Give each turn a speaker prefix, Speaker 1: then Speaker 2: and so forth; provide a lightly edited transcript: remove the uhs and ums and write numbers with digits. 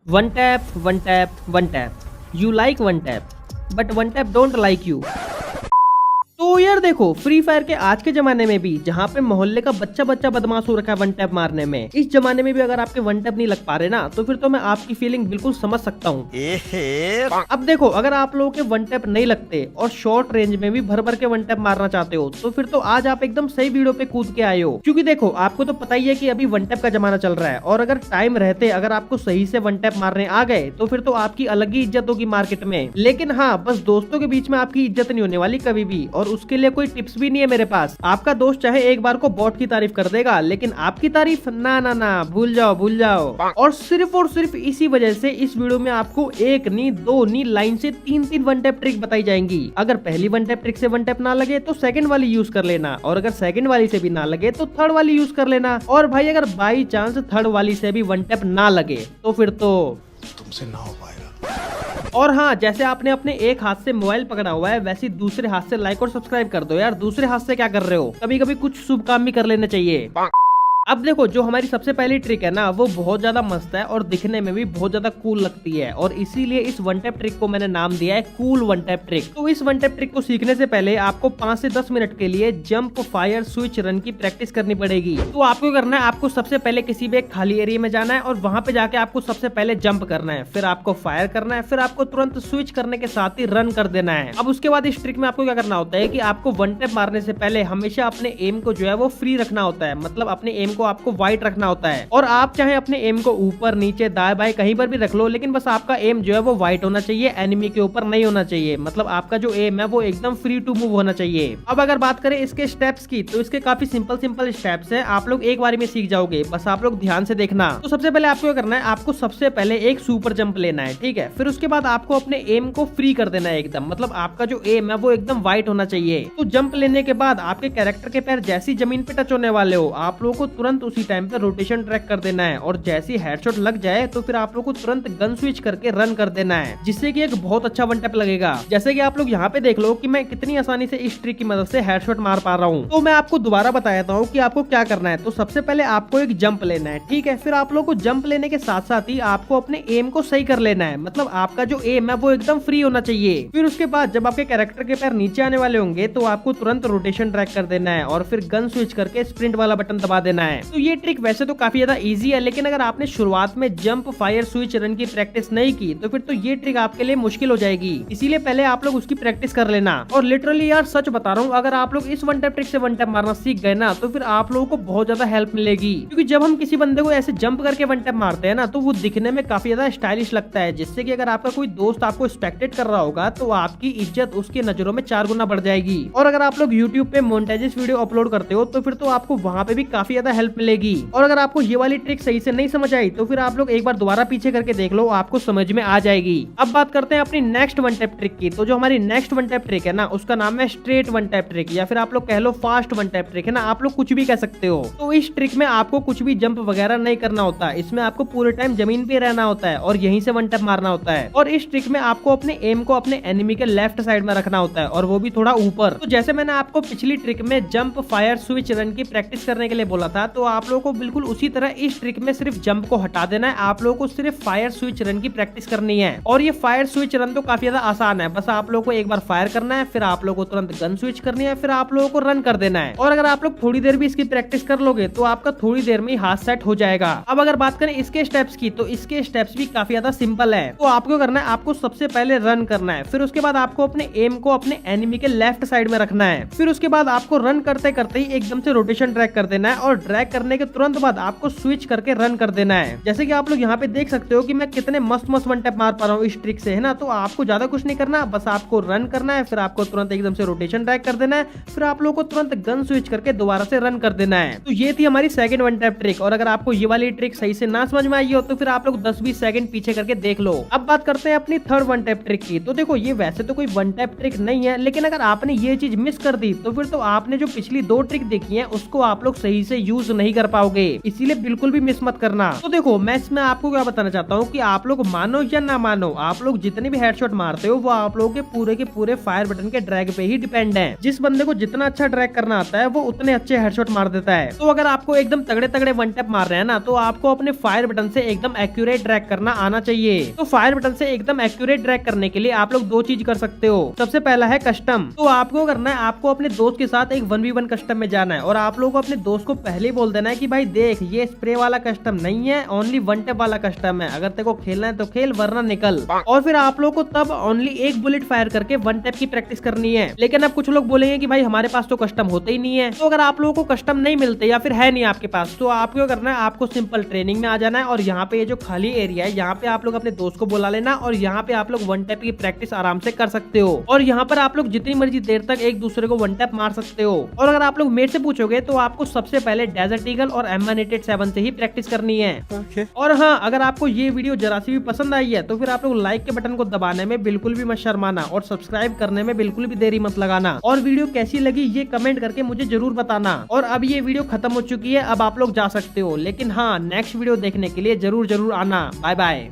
Speaker 1: One tap, one tap, one tap. You like one tap, but one tap don't like you. तो यार देखो, free fire के आज के जमाने में भी जहाँ पे मोहल्ले का बच्चा बच्चा बदमाश हो रखा है वन टैप मारने में, इस जमाने में भी अगर आपके वन टैप नहीं लग पा रहे ना, तो फिर तो मैं आपकी फीलिंग बिल्कुल समझ सकता हूँ। अब देखो, अगर आप लोगों के वन टैप नहीं लगते और शॉर्ट रेंज में भी भर भर के वन टैप मारना चाहते हो, तो फिर तो आज आप एकदम सही वीडियो पे कूद के आए हो। क्योंकि देखो, आपको तो पता ही है कि अभी वन टैप का जमाना चल रहा है, और अगर टाइम रहते अगर आपको सही से वन टैप मारने आ गए तो फिर तो आपकी अलग ही इज्जत होगी मार्केट में। लेकिन हाँ, बस दोस्तों के बीच में आपकी इज्जत नहीं होने वाली कभी भी, और उसके लिए कोई टिप्स भी नहीं है मेरे पास। आपका दोस्त चाहे एक बार को बॉट की तारीफ कर देगा, लेकिन आपकी तारीफ ना ना ना, भूल जाओ भूल जाओ। और सिर्फ इसी वजह से इस वीडियो में आपको एक नहीं, दो नहीं, लाइन से तीन तीन वन टैप ट्रिक बताई जाएंगी। अगर पहली वन टैप ट्रिक से वन टैप ना लगे तो सेकंड वाली यूज कर लेना, और अगर सेकंड वाली से भी ना लगे तो थर्ड वाली यूज कर लेना। और भाई, अगर बाई चांस थर्ड वाली से भी वन टैप ना लगे तो फिर तो
Speaker 2: तुमसे ना हो पाएगा।
Speaker 1: और हाँ, जैसे आपने अपने एक हाथ से मोबाइल पकड़ा हुआ है, वैसे दूसरे हाथ से लाइक और सब्सक्राइब कर दो यार। दूसरे हाथ से क्या कर रहे हो? कभी कभी कुछ शुभ काम भी कर लेना चाहिए। अब देखो, जो हमारी सबसे पहली ट्रिक है ना, वो बहुत ज्यादा मस्त है और दिखने में भी बहुत ज्यादा कूल लगती है, और इसीलिए इस वन टैप ट्रिक को मैंने नाम दिया है कूल वन टैप ट्रिक। तो इस वन टैप ट्रिक को सीखने से पहले आपको 5 से 10 मिनट के लिए जंप, फायर, स्विच, रन की प्रैक्टिस करनी पड़ेगी। तो आपको करना है, आपको सबसे पहले किसी भी एक खाली एरिया में जाना है, और वहां पे जाके आपको सबसे पहले जंप करना है, फिर आपको फायर करना है, फिर आपको तुरंत स्विच करने के साथ ही रन कर देना है। अब उसके बाद इस ट्रिक में आपको क्या करना होता है कि आपको वन टैप मारने से पहले हमेशा अपने एम को जो है वो फ्री रखना होता है, मतलब अपने एम को आपको वाइट रखना होता है। और आप चाहे अपने एम को ऊपर, नीचे, दाएं बाएं कहीं पर भी रख लो, लेकिन बस आपका एम जो है वो व्हाइट होना चाहिए, एनिमी के ऊपर नहीं होना चाहिए। मतलब आपका जो एम है वो एकदम फ्री टू मूव होना चाहिए। अब अगर बात करें इसके स्टेप्स की, तो इसके काफी सिंपल स्टेप्स हैं, आप लोग एक बार में सीख जाओगे, बस आप लोग ध्यान से देखना। तो सबसे पहले आपको क्या करना है, आपको सबसे पहले एक सुपर जंप लेना है, ठीक है। फिर उसके बाद आपको अपने एम को फ्री कर देना है एकदम, मतलब आपका जो एम है वो एकदम व्हाइट होना चाहिए। तो जंप लेने के बाद आपके कैरेक्टर के पैर जैसी जमीन पे टच होने वाले हो, आप लोगों को तुरंत उसी टाइम पे रोटेशन ट्रैक कर देना है, और जैसी हेडशॉट लग जाए तो फिर आप लोग को तुरंत गन स्विच करके रन कर देना है, जिससे कि एक बहुत अच्छा वन टैप लगेगा। जैसे कि आप लोग यहाँ पे देख लो कि मैं कितनी आसानी से इस ट्रिक की मदद से हेडशॉट मार पा रहा हूँ। तो मैं आपको दोबारा बता देता हूँ कि आपको क्या करना है। तो सबसे पहले आपको एक जंप लेना है, ठीक है। फिर आप लोग को जंप लेने के साथ साथ ही आपको अपने एम को सही कर लेना है, मतलब आपका जो एम है वो एकदम फ्री होना चाहिए। फिर उसके बाद जब आपके कैरेक्टर के पैर नीचे आने वाले होंगे तो आपको तुरंत रोटेशन ट्रैक कर देना है, और फिर गन स्विच करके स्प्रिंट वाला बटन दबा देना है। तो ये ट्रिक वैसे तो काफी ज्यादा इजी है, लेकिन अगर आपने शुरुआत में जंप, फायर, स्विच, रन की प्रैक्टिस नहीं की तो फिर तो ये ट्रिक आपके लिए मुश्किल हो जाएगी। इसीलिए पहले आप लोग उसकी प्रैक्टिस कर लेना। और लिटरली यार सच बता रहा हूँ, अगर आप लोग इस वन टैप ट्रिक से वन टैप मारना सीख गए ना, तो फिर आप लोगों को बहुत ज्यादा हेल्प मिलेगी। क्योंकि जब हम किसी बंदे को ऐसे जंप करके वन टैप मारते हैं ना, तो वो दिखने में काफी ज्यादा स्टाइलिश लगता है, जिससे कि अगर आपका कोई दोस्त आपको स्पेक्टेट कर रहा होगा तो आपकी इज्जत उसकी नजरों में 4 गुना बढ़ जाएगी। और अगर आप लोग यूट्यूब पे मोनेटाइज वीडियो अपलोड करते हो तो फिर तो आपको वहाँ पे भी काफी ज्यादा हेल्प मिलेगी। और अगर आपको ये वाली ट्रिक सही से नहीं समझ आई तो फिर आप लोग एक बार दोबारा पीछे करके देख लो, आपको समझ में आ जाएगी। अब बात करते हैं अपनी नेक्स्ट वन टैप ट्रिक की। तो जो हमारी नेक्स्ट वन टैप ट्रिक है ना, उसका नाम है स्ट्रेट वन टैप ट्रिक, या फिर आप लोग कह लो फास्ट वन टैप ट्रिक है ना, आप लोग कुछ भी कह सकते हो। तो इस ट्रिक में आपको कुछ भी जंप वगैरह नहीं करना होता, इसमें आपको पूरे टाइम जमीन पे रहना होता है और यहीं से वन टैप मारना होता है। और इस ट्रिक में आपको अपने एम को अपने एनिमी के लेफ्ट साइड में रखना होता है, और वो भी थोड़ा ऊपर। तो जैसे मैंने आपको पिछली ट्रिक में जंप, फायर, स्विच, रन की प्रैक्टिस करने के लिए बोला था, तो आप लोगों को बिल्कुल उसी तरह इस ट्रिक में सिर्फ जंप को हटा देना है। आप लोगों को सिर्फ फायर, स्विच, रन की प्रैक्टिस करनी है। और ये फायर, स्विच, रन तो काफी ज्यादा आसान है, बस आप लोगों को एक बार फायर करना है, फिर आप लोगों को तुरंत गन स्विच करनी है, फिर आप लोगों को रन कर देना है। और अगर आप लोग थोड़ी देर भी इसकी प्रैक्टिस कर लोगे तो आपका थोड़ी देर में ही हाथ सेट हो जाएगा। अब अगर बात करें इसके स्टेप्स की, तो इसके स्टेप्स भी काफी ज्यादा सिंपल है। तो आपको करना है, आपको सबसे पहले रन करना है, फिर उसके बाद आपको अपने एम को अपने एनिमी के लेफ्ट साइड में रखना है, फिर उसके बाद आपको रन करते करते ही एकदम से रोटेशन ट्रैक कर देना है, और ड्रैग करने के तुरंत बाद आपको स्विच करके रन कर देना है। जैसे कि आप लोग यहाँ पे देख सकते हो कि मैं कितने मस्त वन टैप मार पा रहा हूँ इस ट्रिक से, है ना। तो आपको ज्यादा कुछ नहीं करना, बस आपको रन करना है, फिर आपको तुरंत एकदम से रोटेशन ट्रैक कर देना है, फिर आप लोगों को तुरंत गन स्विच करके दोबारा से रन कर देना है। तो ये थी हमारी सेकंड वन टैप ट्रिक। और अगर आपको ये वाली ट्रिक सही से ना समझ में आई हो तो फिर आप लोग 10-20 सेकंड पीछे करके देख लो। अब बात करते हैं अपनी थर्ड वन टैप ट्रिक की। तो देखो, ये वैसे तो कोई वन टैप ट्रिक नहीं है, लेकिन अगर आपने ये चीज मिस कर दी तो फिर तो आपने जो पिछली 2 ट्रिक देखी है उसको आप लोग सही से यूज यूज नहीं कर पाओगे, इसीलिए बिल्कुल भी मिस मत करना। तो देखो मैं इसमें आपको क्या बताना चाहता हूँ कि आप लोग मानो या ना मानो, आप लोग जितने भी हेडशॉट मारते हो वो आप लोगों के पूरे फायर बटन के ड्रैग पे ही डिपेंड है। जिस बंदे को जितना अच्छा ड्रैग करना आता है वो उतने अच्छे हेडशॉट मार देता है। तो अगर आपको एकदम तगड़े तगड़े वन टैप मार रहे हैं ना, तो आपको अपने फायर बटन से एकदम एक्यूरेट ड्रैग करना आना चाहिए। तो फायर बटन से एकदम एक्यूरेट ड्रैग करने के लिए आप लोग दो चीज कर सकते हो। सबसे पहला है कस्टम। तो आपको करना है, आपको अपने दोस्त के साथ एक 1v1 कस्टम में जाना है और आप लोगों को अपने दोस्त को पहले ही बोल देना है कि भाई देख ये स्प्रे वाला कस्टम नहीं है, ओनली वन टैप वाला कस्टम है, अगर तेरे को खेलना है तो खेल वरना निकल। और फिर आप लोगों को तब ओनली एक बुलेट फायर करके वन टैप की प्रैक्टिस करनी है। लेकिन अब कुछ लोग बोलेंगे कि भाई हमारे पास तो कस्टम होते ही नहीं है। तो अगर आप लोगों को कस्टम नहीं मिलते या फिर है नहीं आपके पास, तो आपको करना है, आपको सिंपल ट्रेनिंग में आ जाना है और यहाँ पे ये जो खाली एरिया है यहाँ पे आप लोग अपने दोस्त को बुला लेना और यहाँ पे आप लोग वन टैप की प्रैक्टिस आराम से कर सकते हो। और यहाँ पर आप लोग जितनी मर्जी देर तक एक दूसरे को वन टैप मार सकते हो। और अगर आप लोग मेरे से पूछोगे तो आपको सबसे पहले डेजर्ट ईगल और M187 से ही प्रैक्टिस करनी है। और हाँ, अगर आपको ये वीडियो जरा सी भी पसंद आई है तो फिर आप लोग लाइक के बटन को दबाने में बिल्कुल भी मत शर्माना और सब्सक्राइब करने में बिल्कुल भी देरी मत लगाना। और वीडियो कैसी लगी ये कमेंट करके मुझे जरूर बताना। और अब ये वीडियो खत्म हो चुकी है, अब आप लोग जा सकते हो। लेकिन हाँ, नेक्स्ट वीडियो देखने के लिए जरूर आना। Bye bye.